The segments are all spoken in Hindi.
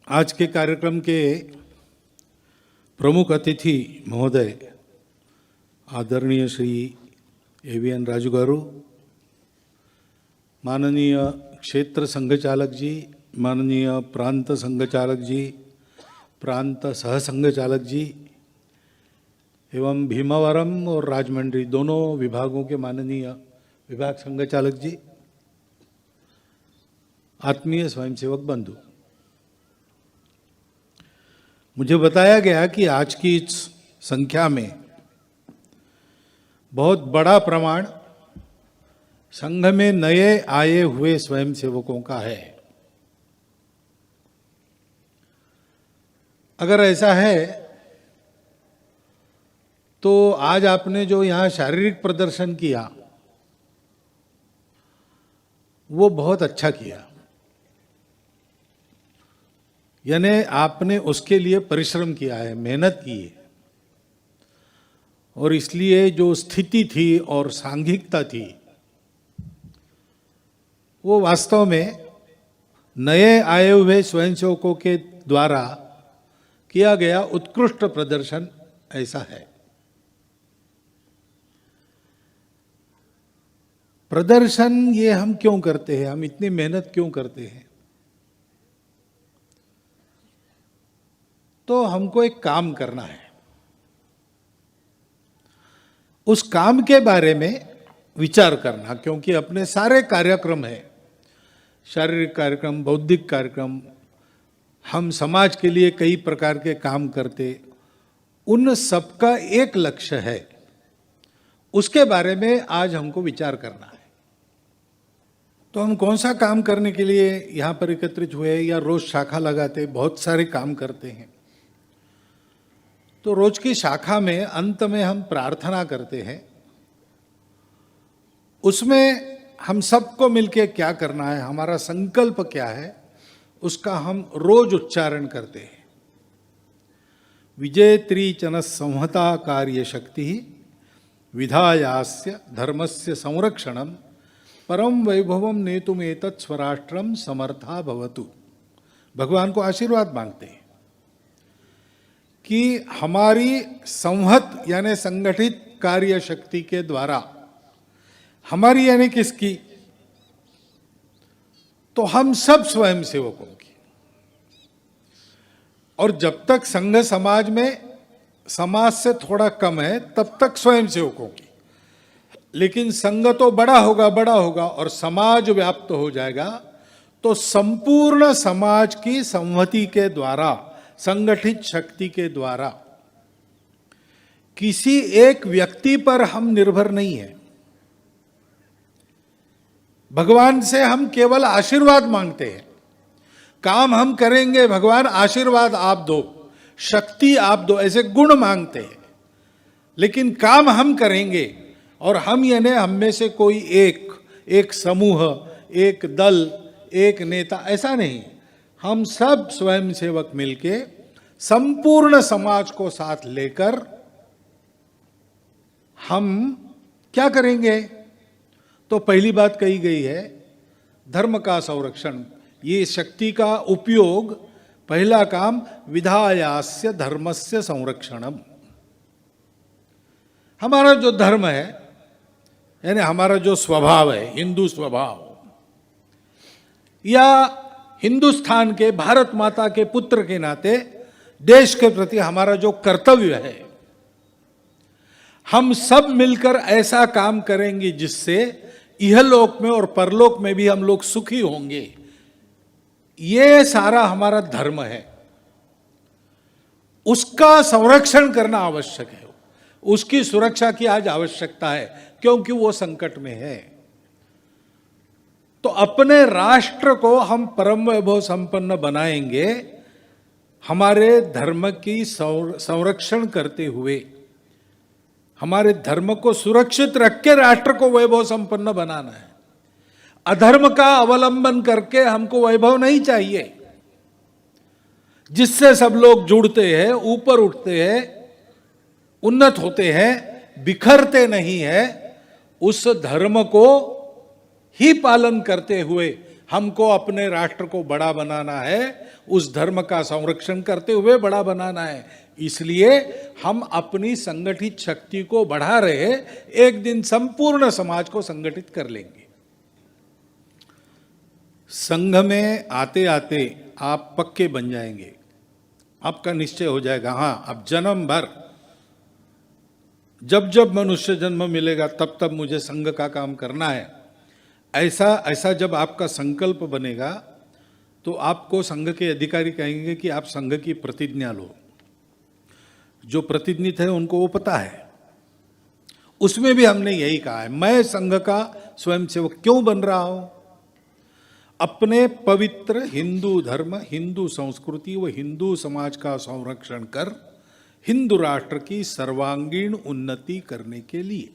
आज के कार्यक्रम के प्रमुख अतिथि महोदय आदरणीय श्री एवीएन राजू गारू, माननीय क्षेत्र संघचालक जी, माननीय प्रांत संघचालक जी, प्रांत सह संघचालक जी एवं भीमावरम और राजमंड्री दोनों विभागों के माननीय विभाग संघचालक जी, आत्मीय स्वयंसेवक बंधु, मुझे बताया गया कि आज की इस संख्या में बहुत बड़ा प्रमाण संघ में नए आए हुए स्वयंसेवकों का है। अगर ऐसा है तो आज आपने जो यहाँ शारीरिक प्रदर्शन किया वो बहुत अच्छा किया, यानी आपने उसके लिए परिश्रम किया है, मेहनत की है, और इसलिए जो स्थिति थी और सांघिकता थी वो वास्तव में नए आए हुए स्वयंसेवकों के द्वारा किया गया उत्कृष्ट प्रदर्शन ऐसा है। प्रदर्शन ये हम क्यों करते हैं, हम इतनी मेहनत क्यों करते हैं? तो हमको एक काम करना है, उस काम के बारे में विचार करना, क्योंकि अपने सारे कार्यक्रम है, शारीरिक कार्यक्रम, बौद्धिक कार्यक्रम, हम समाज के लिए कई प्रकार के काम करते, उन सबका एक लक्ष्य है, उसके बारे में आज हमको विचार करना है। तो हम कौन सा काम करने के लिए यहाँ पर एकत्रित हुए या रोज शाखा लगाते, बहुत सारे काम करते हैं। तो रोज की शाखा में अंत में हम प्रार्थना करते हैं, उसमें हम सबको मिलके क्या करना है, हमारा संकल्प क्या है, उसका हम रोज उच्चारण करते हैं। विजेत्री चन संहता कार्य शक्ति विधायास्य धर्मस्य संरक्षणम परम वैभवम नेतुमेतत् स्वराष्ट्रम समर्था भवतु। भगवान को आशीर्वाद मांगते हैं कि हमारी संहत यानी संगठित कार्य शक्ति के द्वारा, हमारी यानी किसकी, तो हम सब स्वयंसेवकों की, और जब तक संघ समाज में समाज से थोड़ा कम है तब तक स्वयंसेवकों की, लेकिन संघ तो बड़ा होगा और समाज व्याप्त हो जाएगा तो संपूर्ण समाज की संहति के द्वारा, संगठित शक्ति के द्वारा, किसी एक व्यक्ति पर हम निर्भर नहीं है। भगवान से हम केवल आशीर्वाद मांगते हैं, काम हम करेंगे, भगवान आशीर्वाद आप दो, शक्ति आप दो, ऐसे गुण मांगते हैं, लेकिन काम हम करेंगे। और हम यानी हम में से कोई एक समूह, एक दल, एक नेता, ऐसा नहीं, हम सब स्वयंसेवक मिलके संपूर्ण समाज को साथ लेकर हम क्या करेंगे। तो पहली बात कही गई है धर्म का संरक्षण, ये शक्ति का उपयोग, पहला काम विधायास्य धर्मस्य संरक्षणम। हमारा जो धर्म है यानी हमारा जो स्वभाव है, हिंदू स्वभाव, या हिंदुस्तान के, भारत माता के पुत्र के नाते देश के प्रति हमारा जो कर्तव्य है, हम सब मिलकर ऐसा काम करेंगे जिससे इहलोक में और परलोक में भी हम लोग सुखी होंगे। ये सारा हमारा धर्म है, उसका संरक्षण करना आवश्यक है, उसकी सुरक्षा की आज आवश्यकता है, क्योंकि वो संकट में है। तो अपने राष्ट्र को हम परम वैभव संपन्न बनाएंगे हमारे धर्म की संरक्षण करते हुए, हमारे धर्म को सुरक्षित रख के राष्ट्र को वैभव संपन्न बनाना है। अधर्म का अवलंबन करके हमको वैभव नहीं चाहिए, जिससे सब लोग जुड़ते हैं, ऊपर उठते हैं, उन्नत होते हैं, बिखरते नहीं है। उस धर्म को ही पालन करते हुए हमको अपने राष्ट्र को बड़ा बनाना है, उस धर्म का संरक्षण करते हुए बड़ा बनाना है। इसलिए हम अपनी संगठित शक्ति को बढ़ा रहे, एक दिन संपूर्ण समाज को संगठित कर लेंगे। संघ में आते आते आप पक्के बन जाएंगे, आपका निश्चय हो जाएगा, हाँ अब जन्म भर जब जब मनुष्य जन्म मिलेगा तब तब मुझे संघ का काम करना है। ऐसा जब आपका संकल्प बनेगा तो आपको संघ के अधिकारी कहेंगे कि आप संघ की प्रतिज्ञा लो। जो प्रतिनिधि है उनको वो पता है। उसमें भी हमने यही कहा है, मैं संघ का स्वयंसेवक क्यों बन रहा हूं? अपने पवित्र हिंदू धर्म, हिंदू संस्कृति व हिंदू समाज का संरक्षण कर हिंदू राष्ट्र की सर्वांगीण उन्नति करने के लिए।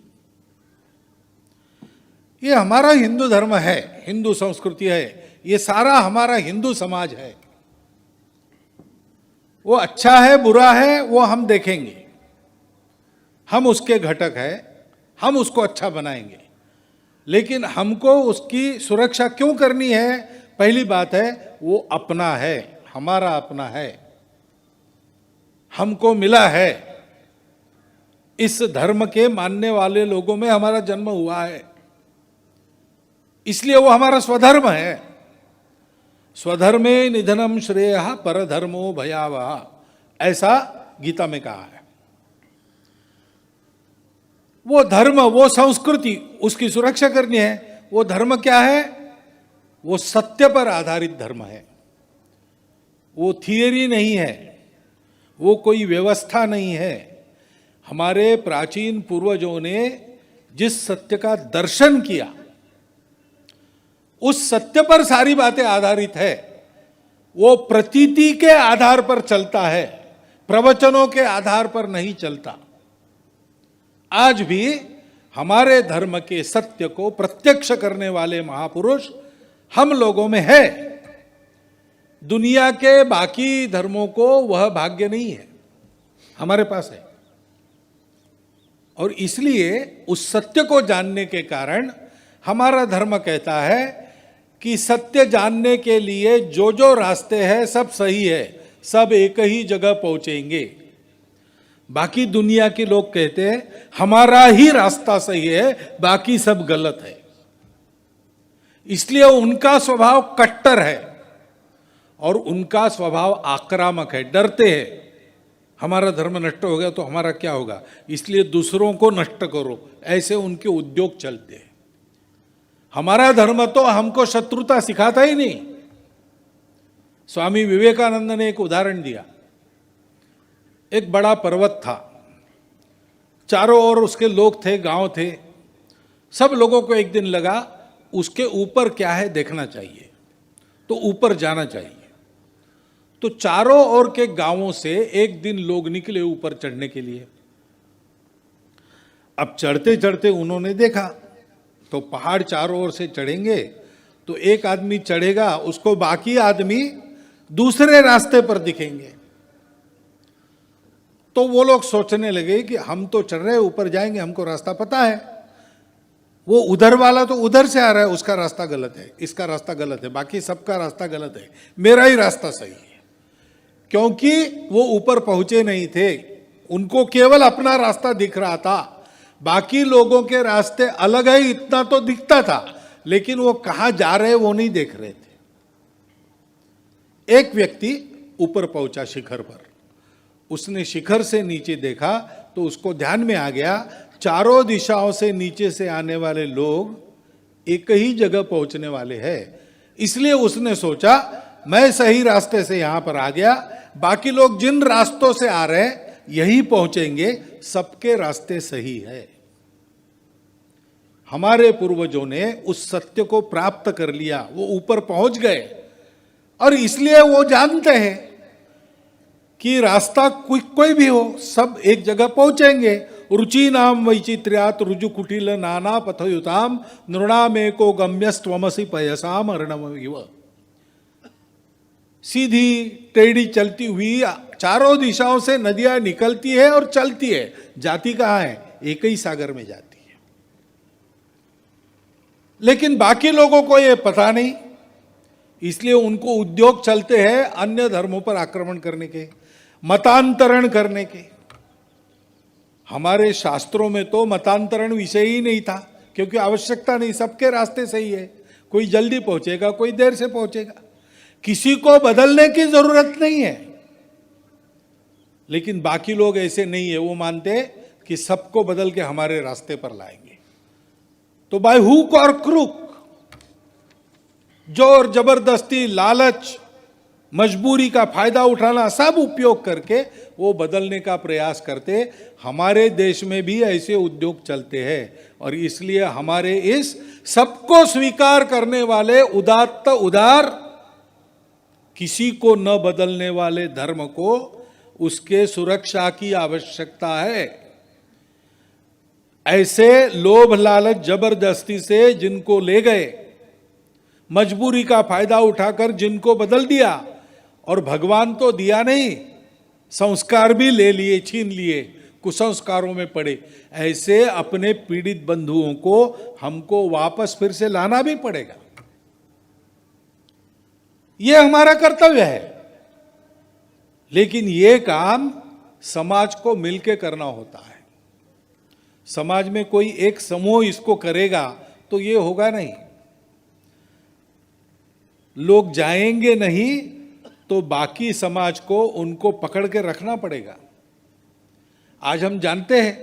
ये हमारा हिंदू धर्म है, हिंदू संस्कृति है, ये सारा हमारा हिंदू समाज है। वो अच्छा है बुरा है वो हम देखेंगे, हम उसके घटक है, हम उसको अच्छा बनाएंगे। लेकिन हमको उसकी सुरक्षा क्यों करनी है? पहली बात है वो अपना है, हमारा अपना है, हमको मिला है, इस धर्म के मानने वाले लोगों में हमारा जन्म हुआ है, इसलिए वो हमारा स्वधर्म है। स्वधर्मे निधनम श्रेयः परधर्मो भयावह, ऐसा गीता में कहा है। वो धर्म, वो संस्कृति, उसकी सुरक्षा करनी है। वो धर्म क्या है? वो सत्य पर आधारित धर्म है, वो थियरी नहीं है, वो कोई व्यवस्था नहीं है। हमारे प्राचीन पूर्वजों ने जिस सत्य का दर्शन किया उस सत्य पर सारी बातें आधारित है। वो प्रतीति के आधार पर चलता है, प्रवचनों के आधार पर नहीं चलता। आज भी हमारे धर्म के सत्य को प्रत्यक्ष करने वाले महापुरुष हम लोगों में है। दुनिया के बाकी धर्मों को वह भाग्य नहीं है, हमारे पास है। और इसलिए उस सत्य को जानने के कारण हमारा धर्म कहता है कि सत्य जानने के लिए जो जो रास्ते हैं सब सही है, सब एक ही जगह पहुंचेंगे। बाकी दुनिया के लोग कहते हैं हमारा ही रास्ता सही है, बाकी सब गलत है। इसलिए उनका स्वभाव कट्टर है और उनका स्वभाव आक्रामक है, डरते हैं हमारा धर्म नष्ट हो गया तो हमारा क्या होगा, इसलिए दूसरों को नष्ट करो, ऐसे उनके उद्योग चलते हैं। हमारा धर्म तो हमको शत्रुता सिखाता ही नहीं। स्वामी विवेकानंद ने एक उदाहरण दिया। एक बड़ा पर्वत था, चारों ओर उसके लोग थे, गांव थे। सब लोगों को एक दिन लगा उसके ऊपर क्या है देखना चाहिए, तो ऊपर जाना चाहिए। तो चारों ओर के गांवों से एक दिन लोग निकले ऊपर चढ़ने के लिए। अब चढ़ते चढ़ते उन्होंने देखा तो पहाड़ चारों ओर से चढ़ेंगे तो एक आदमी चढ़ेगा, उसको बाकी आदमी दूसरे रास्ते पर दिखेंगे। तो वो लोग सोचने लगे कि हम तो चढ़ रहे ऊपर जाएंगे, हमको रास्ता पता है, वो उधर वाला तो उधर से आ रहा है, उसका रास्ता गलत है, इसका रास्ता गलत है, बाकी सबका रास्ता गलत है, मेरा ही रास्ता सही है। क्योंकि वो ऊपर पहुंचे नहीं थे, उनको केवल अपना रास्ता दिख रहा था, बाकी लोगों के रास्ते अलग है इतना तो दिखता था, लेकिन वो कहां जा रहे वो नहीं देख रहे थे। एक व्यक्ति ऊपर पहुंचा शिखर पर, उसने शिखर से नीचे देखा तो उसको ध्यान में आ गया चारों दिशाओं से नीचे से आने वाले लोग एक ही जगह पहुंचने वाले हैं। इसलिए उसने सोचा मैं सही रास्ते से यहां पर आ गया, बाकी लोग जिन रास्तों से आ रहे हैं यही पहुंचेंगे, सबके रास्ते सही है। हमारे पूर्वजों ने उस सत्य को प्राप्त कर लिया, वो ऊपर पहुंच गए और इसलिए वो जानते हैं कि रास्ता कोई भी हो सब एक जगह पहुंचेंगे। रुचि नाम वैचित्र्यात रुजु कुटिल नाना पथयुताम नृणामेको गम्यस्त्वमसि पयसाम अर्णव। सीधी टेढ़ी चलती हुई चारों दिशाओं से नदियां निकलती है और चलती है, जाती कहां है, एक ही सागर में जाती है। लेकिन बाकी लोगों को यह पता नहीं, इसलिए उनको उद्योग चलते हैं अन्य धर्मों पर आक्रमण करने के, मतांतरण करने के। हमारे शास्त्रों में तो मतांतरण विषय ही नहीं था, क्योंकि आवश्यकता नहीं, सबके रास्ते सही है। कोई जल्दी पहुंचेगा, कोई देर से पहुंचेगा, किसी को बदलने की जरूरत नहीं है। लेकिन बाकी लोग ऐसे नहीं है, वो मानते कि सबको बदल के हमारे रास्ते पर लाएंगे। तो बाय हुक और क्रूक, जोर जबरदस्ती, लालच, मजबूरी का फायदा उठाना, सब उपयोग करके वो बदलने का प्रयास करते। हमारे देश में भी ऐसे उद्योग चलते हैं, और इसलिए हमारे इस सबको स्वीकार करने वाले उदात्त उदार, किसी को न बदलने वाले धर्म को उसके सुरक्षा की आवश्यकता है। ऐसे लोभ लालच जबरदस्ती से जिनको ले गए, मजबूरी का फायदा उठाकर जिनको बदल दिया, और भगवान तो दिया नहीं, संस्कार भी ले लिए, छीन लिए, कुसंस्कारों में पड़े, ऐसे अपने पीड़ित बंधुओं को हमको वापस फिर से लाना भी पड़ेगा। यह हमारा कर्तव्य है। लेकिन यह काम समाज को मिलकर करना होता है। समाज में कोई एक समूह इसको करेगा तो यह होगा नहीं। लोग जाएंगे नहीं तो बाकी समाज को उनको पकड़ के रखना पड़ेगा। आज हम जानते हैं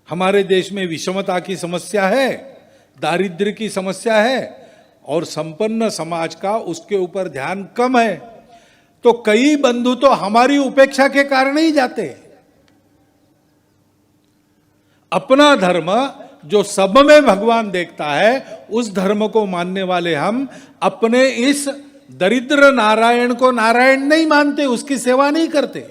हमारे देश में विषमता की समस्या है, दारिद्र्य की समस्या है, और संपन्न समाज का उसके ऊपर ध्यान कम है। तो कई बंधु तो हमारी उपेक्षा के कारण ही जाते हैं। अपना धर्म जो सब में भगवान देखता है, उस धर्म को मानने वाले हम अपने इस दरिद्र नारायण को नारायण नहीं मानते, उसकी सेवा नहीं करते।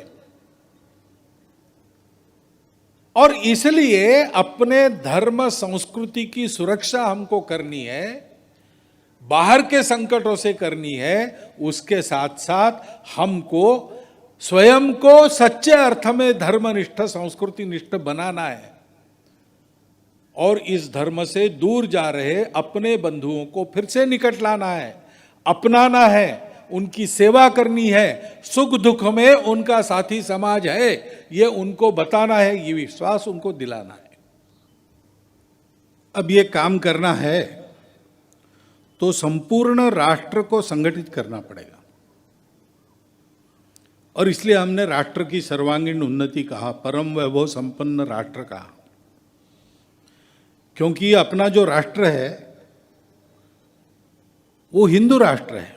और इसलिए अपने धर्म संस्कृति की सुरक्षा हमको करनी है, बाहर के संकटों से करनी है। उसके साथ साथ हमको स्वयं को सच्चे अर्थ में धर्मनिष्ठ, संस्कृति निष्ठ बनाना है, और इस धर्म से दूर जा रहे अपने बंधुओं को फिर से निकट लाना है, अपनाना है, उनकी सेवा करनी है, सुख दुख में उनका साथी समाज है, ये उनको बताना है, ये विश्वास उनको दिलाना है। अब ये काम करना है तो संपूर्ण राष्ट्र को संगठित करना पड़ेगा, और इसलिए हमने राष्ट्र की सर्वांगीण उन्नति कहा, परम वैभव संपन्न राष्ट्र कहा। क्योंकि अपना जो राष्ट्र है वो हिंदू राष्ट्र है।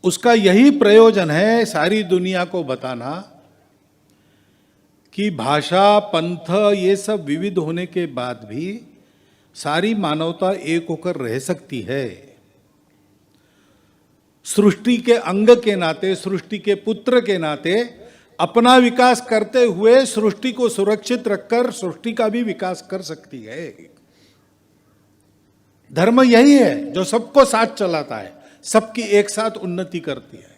उसका यही प्रयोजन है सारी दुनिया को बताना कि भाषा, पंथ, ये सब विविध होने के बाद भी सारी मानवता एक होकर रह सकती है। सृष्टि के अंग के नाते, सृष्टि के पुत्र के नाते अपना विकास करते हुए सृष्टि को सुरक्षित रखकर सृष्टि का भी विकास कर सकती है। धर्म यही है जो सबको साथ चलाता है, सबकी एक साथ उन्नति करती है।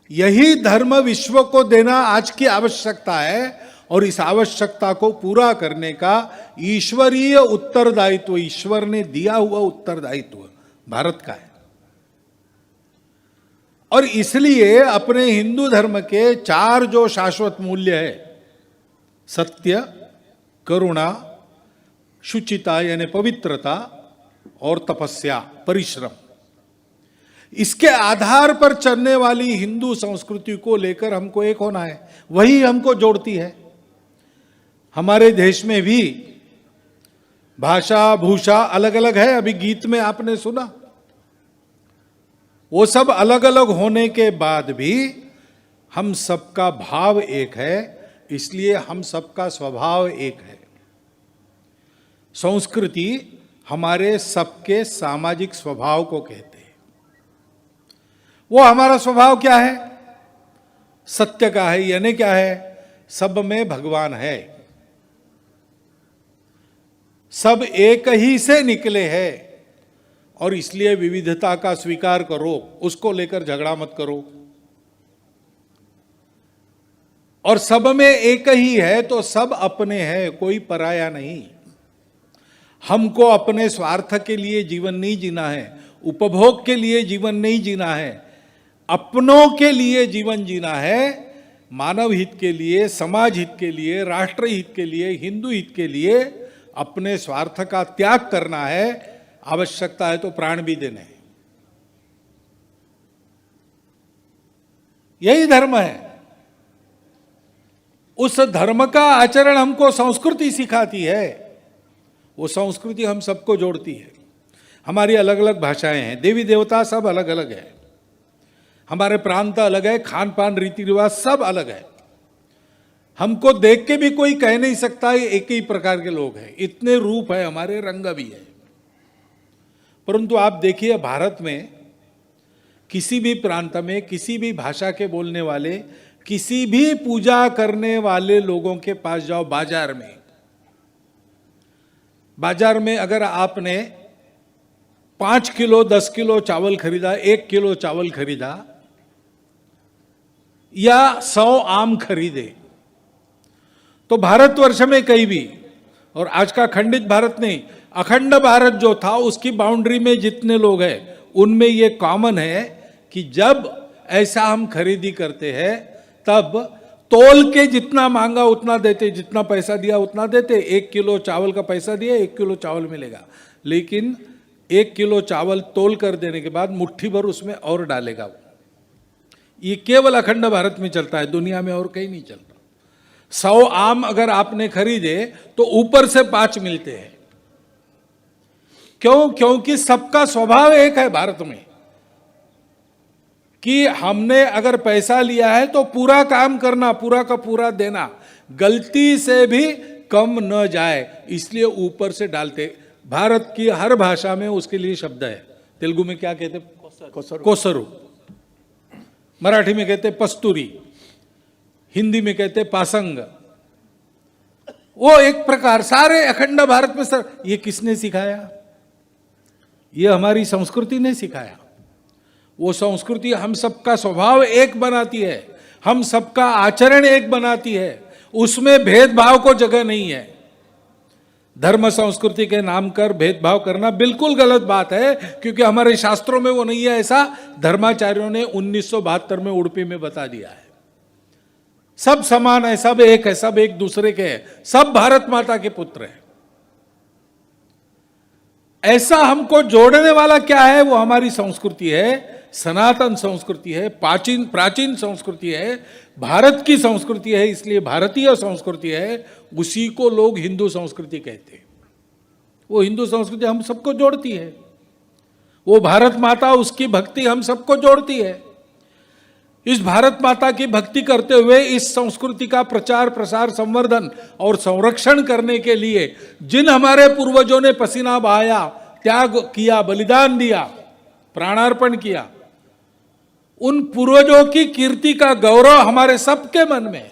यही धर्म विश्व को देना आज की आवश्यकता है, और इस आवश्यकता को पूरा करने का ईश्वरीय उत्तरदायित्व, ईश्वर ने दिया हुआ उत्तरदायित्व भारत का है। और इसलिए अपने हिंदू धर्म के 4 जो शाश्वत मूल्य है, सत्य, करुणा, शुचिता यानी पवित्रता, और तपस्या, परिश्रम, इसके आधार पर चलने वाली हिंदू संस्कृति को लेकर हमको एक होना है। वही हमको जोड़ती है। हमारे देश में भी भाषा, भूषा अलग अलग है। अभी गीत में आपने सुना, वो सब अलग अलग होने के बाद भी हम सबका भाव एक है, इसलिए हम सबका स्वभाव एक है। संस्कृति हमारे सबके सामाजिक स्वभाव को कहते हैं। वो हमारा स्वभाव क्या है? सत्य का है, यानी क्या है? सब में भगवान है, सब एक ही से निकले हैं, और इसलिए विविधता का स्वीकार करो, उसको लेकर झगड़ा मत करो। और सब में एक ही है तो सब अपने हैं, कोई पराया नहीं। हमको अपने स्वार्थ के लिए जीवन नहीं जीना है, उपभोग के लिए जीवन नहीं जीना है, अपनों के लिए जीवन जीना है, मानव हित के लिए, समाज हित के लिए, राष्ट्र हित के लिए, हिंदू हित के लिए अपने स्वार्थ का त्याग करना है। आवश्यकता है तो प्राण भी देने हैं। यही धर्म है। उस धर्म का आचरण हमको संस्कृति सिखाती है। वो संस्कृति हम सबको जोड़ती है। हमारी अलग अलग भाषाएं हैं, देवी देवता सब अलग अलग है, हमारे प्रांत अलग है, खान पान रीति रिवाज सब अलग है। हमको देख के भी कोई कह नहीं सकता ये एक ही प्रकार के लोग हैं। इतने रूप है हमारे, रंग भी है। परंतु आप देखिए भारत में किसी भी प्रांत में, किसी भी भाषा के बोलने वाले, किसी भी पूजा करने वाले लोगों के पास जाओ, बाजार में अगर आपने 5 किलो 10 किलो चावल खरीदा, 1 किलो चावल खरीदा या 100 आम खरीदे, तो भारतवर्ष में कहीं भी, और आज का खंडित भारत नहीं, अखंड भारत जो था उसकी बाउंड्री में जितने लोग हैं उनमें ये कॉमन है कि जब ऐसा हम खरीदी करते हैं तब तोल के जितना मांगा उतना देते, जितना पैसा दिया उतना देते। 1 किलो चावल का पैसा दिया, 1 किलो चावल मिलेगा। लेकिन 1 किलो चावल तोल कर देने के बाद मुट्ठी भर उसमें और डालेगा। ये केवल अखंड भारत में चलता है, दुनिया में और कहीं नहीं चलता। 100 आम अगर आपने खरीदे तो ऊपर से 5 मिलते हैं। क्यों? क्योंकि सबका स्वभाव एक है भारत में कि हमने अगर पैसा लिया है तो पूरा काम करना, पूरा का पूरा देना, गलती से भी कम न जाए, इसलिए ऊपर से डालते। भारत की हर भाषा में उसके लिए शब्द है। तेलुगु में क्या कहते? कोसरू। मराठी में कहते पस्तूरी, हिंदी में कहते पासंग। वो एक प्रकार सारे अखंड भारत में सर, ये किसने सिखाया? ये हमारी संस्कृति ने सिखाया। वो संस्कृति हम सबका स्वभाव एक बनाती है, हम सबका आचरण एक बनाती है, उसमें भेदभाव को जगह नहीं है। धर्म संस्कृति के नाम कर भेदभाव करना बिल्कुल गलत बात है, क्योंकि हमारे शास्त्रों में वो नहीं है। ऐसा धर्माचार्यों ने 1972 में उडुपी में बता दिया है। सब समान है, सब एक है, सब एक दूसरे के हैं, सब भारत माता के पुत्र हैं। ऐसा हमको जोड़ने वाला क्या है? वो हमारी संस्कृति है, सनातन संस्कृति है, प्राचीन संस्कृति है, भारत की संस्कृति है, इसलिए भारतीय संस्कृति है। उसी को लोग हिंदू संस्कृति कहते हैं। वो हिंदू संस्कृति हम सबको जोड़ती है। वो भारत माता, उसकी भक्ति हम सबको जोड़ती है। इस भारत माता की भक्ति करते हुए इस संस्कृति का प्रचार प्रसार, संवर्धन और संरक्षण करने के लिए जिन हमारे पूर्वजों ने पसीना बहाया, त्याग किया, बलिदान दिया, प्राणार्पण किया, उन पूर्वजों की कीर्ति का गौरव हमारे सबके मन में है।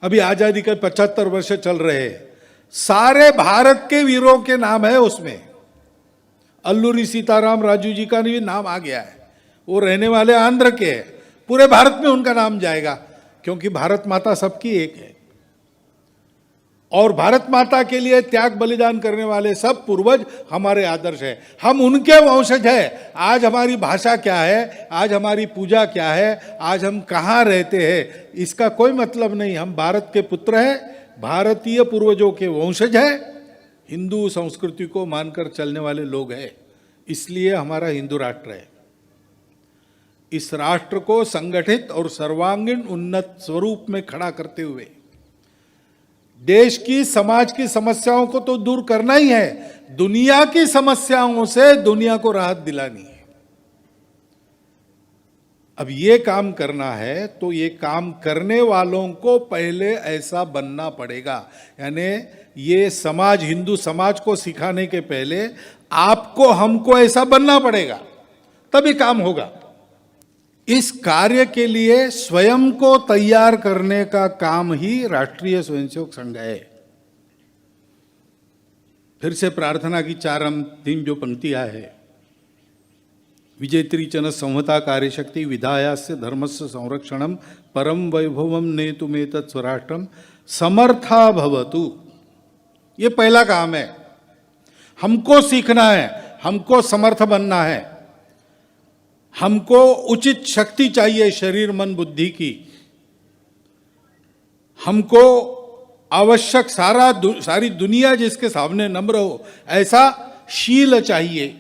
अभी आजादी के 75 वर्ष चल रहे हैं, सारे भारत के वीरों के नाम है उसमें। अल्लूरी सीताराम राजू जी का भी नाम आ गया है। वो रहने वाले आंध्र के हैं, पूरे भारत में उनका नाम जाएगा, क्योंकि भारत माता सबकी एक है। और भारत माता के लिए त्याग बलिदान करने वाले सब पूर्वज हमारे आदर्श है। हम उनके वंशज हैं। आज हमारी भाषा क्या है, आज हमारी पूजा क्या है, आज हम कहाँ रहते हैं, इसका कोई मतलब नहीं। हम भारत के पुत्र हैं, भारतीय पूर्वजों के वंशज हैं, हिंदू संस्कृति को मानकर चलने वाले लोग हैं। इसलिए हमारा हिंदू राष्ट्र है। इस राष्ट्र को संगठित और सर्वांगीण उन्नत स्वरूप में खड़ा करते हुए देश की, समाज की समस्याओं को तो दूर करना ही है, दुनिया की समस्याओं से दुनिया को राहत दिलानी है। अब ये काम करना है तो ये काम करने वालों को पहले ऐसा बनना पड़ेगा। यानी ये समाज, हिंदू समाज को सिखाने के पहले आपको, हमको ऐसा बनना पड़ेगा, तभी काम होगा। इस कार्य के लिए स्वयं को तैयार करने का काम ही राष्ट्रीय स्वयंसेवक संघ है। फिर से प्रार्थना की 4 जो पंक्तियां है, विजेत्री चन संहता कार्यशक्ति विधायास्य धर्मस्य संरक्षणम परम वैभवम नेतुमेतत् स्वराष्ट्रम समर्था भवतु। ये पहला काम है। हमको सीखना है, हमको समर्थ बनना है, हमको उचित शक्ति चाहिए शरीर मन बुद्धि की, हमको आवश्यक सारी दुनिया जिसके सामने नम्र हो ऐसा शील चाहिए।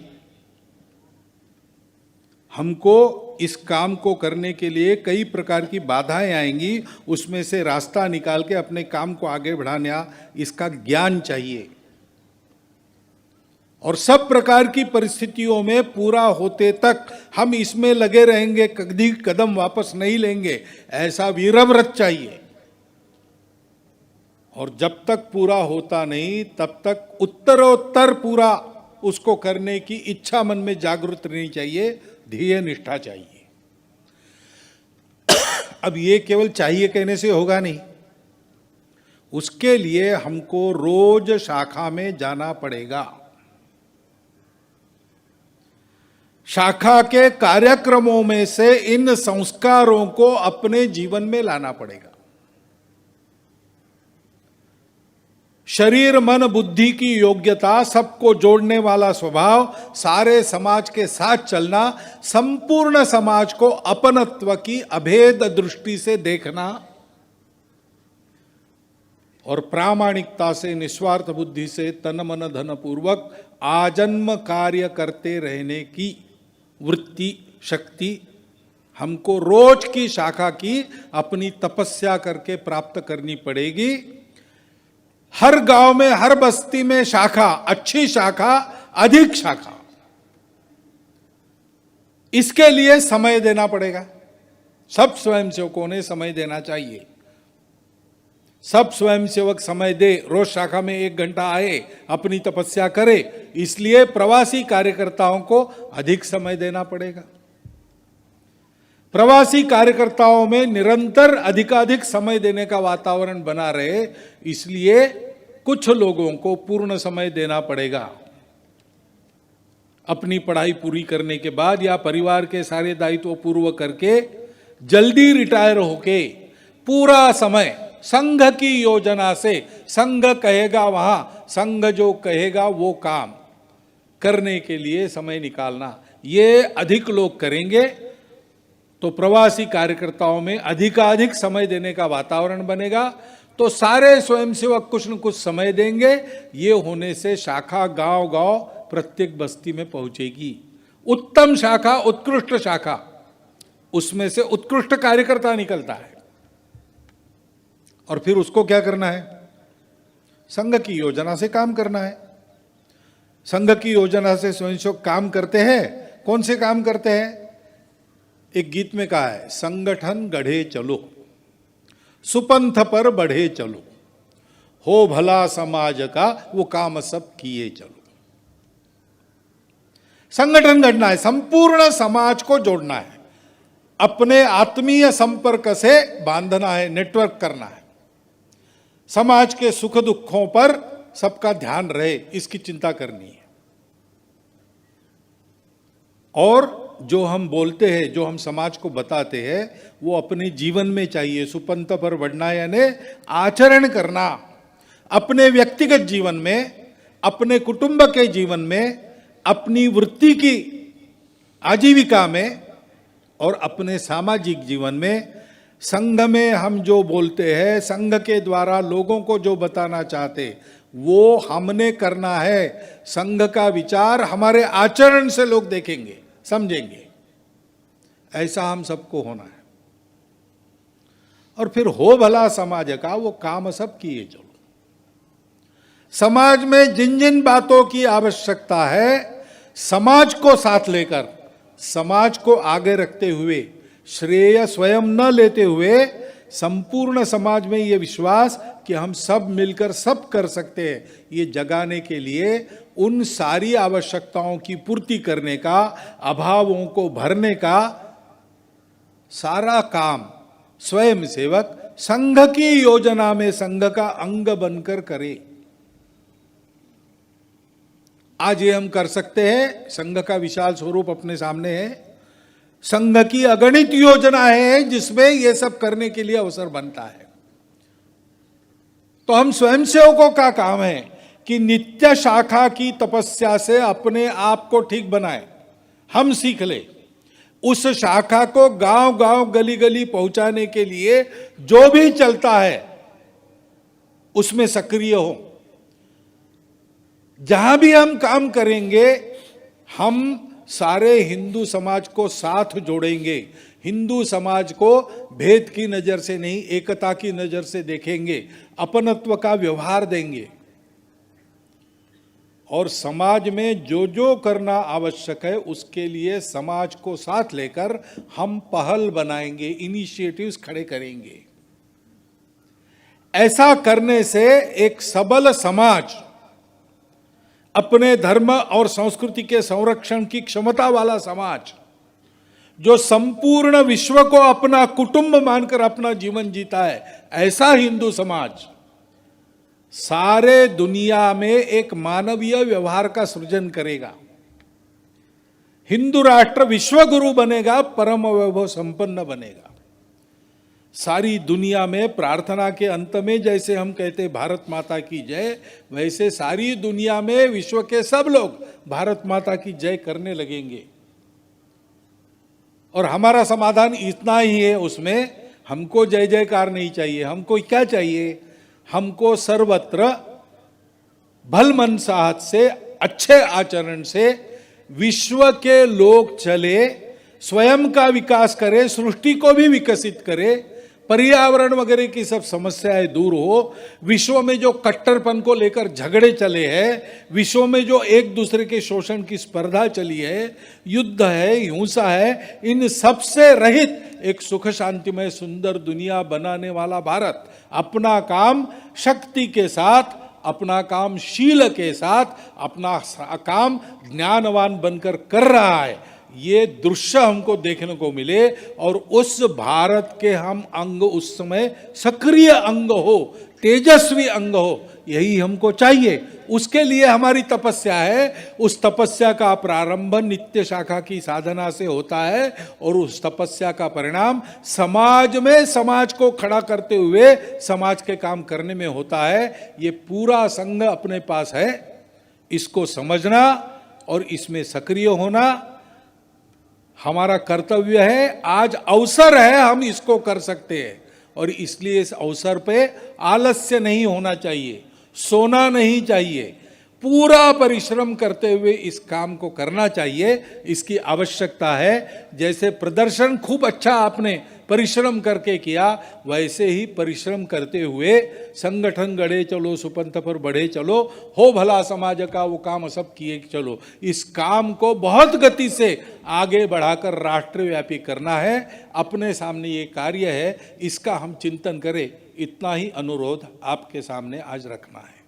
हमको इस काम को करने के लिए कई प्रकार की बाधाएं आएंगी, उसमें से रास्ता निकाल के अपने काम को आगे बढ़ाना, इसका ज्ञान चाहिए। और सब प्रकार की परिस्थितियों में पूरा होते तक हम इसमें लगे रहेंगे, कभी कदम वापस नहीं लेंगे, ऐसा वीरव्रत चाहिए। और जब तक पूरा होता नहीं तब तक उत्तरोत्तर पूरा उसको करने की इच्छा मन में जागृत रहनी चाहिए, ध्येय निष्ठा चाहिए। अब ये केवल चाहिए कहने से होगा नहीं, उसके लिए हमको रोज शाखा में जाना पड़ेगा। शाखा के कार्यक्रमों में से इन संस्कारों को अपने जीवन में लाना पड़ेगा। शरीर मन बुद्धि की योग्यता, सबको जोड़ने वाला स्वभाव, सारे समाज के साथ चलना, संपूर्ण समाज को अपनत्व की अभेद दृष्टि से देखना और प्रामाणिकता से निस्वार्थ बुद्धि से तन मन धन पूर्वक आजन्म कार्य करते रहने की वृत्ति शक्ति हमको रोज की शाखा की अपनी तपस्या करके प्राप्त करनी पड़ेगी। हर गांव में, हर बस्ती में शाखा, अच्छी शाखा, अधिक शाखा, इसके लिए समय देना पड़ेगा। सब स्वयंसेवकों ने समय देना चाहिए। सब स्वयंसेवक समय दे, रोज शाखा में 1 घंटा आए, अपनी तपस्या करे। इसलिए प्रवासी कार्यकर्ताओं को अधिक समय देना पड़ेगा। प्रवासी कार्यकर्ताओं में निरंतर अधिकाधिक समय देने का वातावरण बना रहे, इसलिए कुछ लोगों को पूर्ण समय देना पड़ेगा। अपनी पढ़ाई पूरी करने के बाद या परिवार के सारे दायित्व पूर्ण करके जल्दी रिटायर होके पूरा समय संघ की योजना से, संघ कहेगा वहां, संघ जो कहेगा वो काम करने के लिए समय निकालना, ये अधिक लोग करेंगे तो प्रवासी कार्यकर्ताओं में अधिकाधिक समय देने का वातावरण बनेगा। तो सारे स्वयंसेवक कुछ न कुछ समय देंगे। ये होने से शाखा गांव गांव प्रत्येक बस्ती में पहुंचेगी। उत्तम शाखा, उत्कृष्ट शाखा, उसमें से उत्कृष्ट कार्यकर्ता निकलता है। और फिर उसको क्या करना है? संघ की योजना से काम करना है। संघ की योजना से स्वयंसेवक काम करते हैं। कौन से काम करते हैं? एक गीत में कहा है, संगठन गढ़े चलो, सुपंथ पर बढ़े चलो, हो भला समाज का वो काम सब किए चलो। संगठन गढ़ना है, संपूर्ण समाज को जोड़ना है, अपने आत्मीय संपर्क से बांधना है, नेटवर्क करना है। समाज के सुख दुखों पर सबका ध्यान रहे, इसकी चिंता करनी है। और जो हम बोलते हैं, जो हम समाज को बताते हैं, वो अपने जीवन में चाहिए। सुपंथ पर बढ़ना यानी आचरण करना, अपने व्यक्तिगत जीवन में, अपने कुटुंब के जीवन में, अपनी वृत्ति की आजीविका में और अपने सामाजिक जीवन में। संघ में हम जो बोलते हैं, संघ के द्वारा लोगों को जो बताना चाहते, वो हमने करना है। संघ का विचार हमारे आचरण से लोग देखेंगे, समझेंगे। ऐसा हम सबको होना है। और फिर हो भला समाज का वो काम सब किए चलो। समाज में जिन जिन बातों की आवश्यकता है, समाज को साथ लेकर, समाज को आगे रखते हुए, श्रेय स्वयं न लेते हुए, संपूर्ण समाज में ये विश्वास कि हम सब मिलकर सब कर सकते हैं, ये जगाने के लिए उन सारी आवश्यकताओं की पूर्ति करने का, अभावों को भरने का सारा काम स्वयंसेवक संघ की योजना में संघ का अंग बनकर करे। आज ये हम कर सकते हैं। संघ का विशाल स्वरूप अपने सामने है। संघ की अगणित योजना है जिसमें यह सब करने के लिए अवसर बनता है। तो हम स्वयंसेवकों का काम है कि नित्य शाखा की तपस्या से अपने आप को ठीक बनाए, हम सीख ले। उस शाखा को गांव गांव गली गली पहुंचाने के लिए जो भी चलता है उसमें सक्रिय हो। जहां भी हम काम करेंगे हम सारे हिंदू समाज को साथ जोड़ेंगे, हिंदू समाज को भेद की नजर से नहीं, एकता की नजर से देखेंगे, अपनत्व का व्यवहार देंगे। और समाज में जो जो करना आवश्यक है उसके लिए समाज को साथ लेकर हम पहल बनाएंगे, इनिशिएटिव्स खड़े करेंगे। ऐसा करने से एक सबल समाज, अपने धर्म और संस्कृति के संरक्षण की क्षमता वाला समाज, जो संपूर्ण विश्व को अपना कुटुंब मानकर अपना जीवन जीता है, ऐसा हिंदू समाज सारे दुनिया में एक मानवीय व्यवहार का सृजन करेगा। हिंदू राष्ट्र विश्व गुरु बनेगा, परम वैभव संपन्न बनेगा। सारी दुनिया में प्रार्थना के अंत में जैसे हम कहते भारत माता की जय, वैसे सारी दुनिया में विश्व के सब लोग भारत माता की जय करने लगेंगे। और हमारा समाधान इतना ही है, उसमें हमको जय जयकार नहीं चाहिए। हमको क्या चाहिए? हमको सर्वत्र भल मनसाहत से, अच्छे आचरण से विश्व के लोग चले, स्वयं का विकास करे, सृष्टि को भी विकसित करे, पर्यावरण वगैरह की सब समस्याएं दूर हो। विश्व में जो कट्टरपन को लेकर झगड़े चले हैं, विश्व में जो एक दूसरे के शोषण की स्पर्धा चली है, युद्ध है, हिंसा है, इन सब से रहित एक सुख शांतिमय सुंदर दुनिया बनाने वाला भारत अपना काम शक्ति के साथ, अपना काम शील के साथ, अपना काम ज्ञानवान बनकर कर रहा है। ये दृश्य हमको देखने को मिले और उस भारत के हम अंग उस समय सक्रिय अंग हो, तेजस्वी अंग हो, यही हमको चाहिए। उसके लिए हमारी तपस्या है। उस तपस्या का प्रारंभ नित्य शाखा की साधना से होता है और उस तपस्या का परिणाम समाज में समाज को खड़ा करते हुए समाज के काम करने में होता है। ये पूरा संघ अपने पास है, इसको समझना और इसमें सक्रिय होना हमारा कर्तव्य है। आज अवसर है, हम इसको कर सकते हैं और इसलिए इस अवसर पे आलस्य नहीं होना चाहिए, सोना नहीं चाहिए, पूरा परिश्रम करते हुए इस काम को करना चाहिए। इसकी आवश्यकता है। जैसे प्रदर्शन खूब अच्छा आपने परिश्रम करके किया, वैसे ही परिश्रम करते हुए संगठन गढ़े चलो, सुपंथ पर बढ़े चलो, हो भला समाज का वो काम सब किए चलो। इस काम को बहुत गति से आगे बढ़ाकर राष्ट्रव्यापी करना है। अपने सामने ये कार्य है, इसका हम चिंतन करें। इतना ही अनुरोध आपके सामने आज रखना है।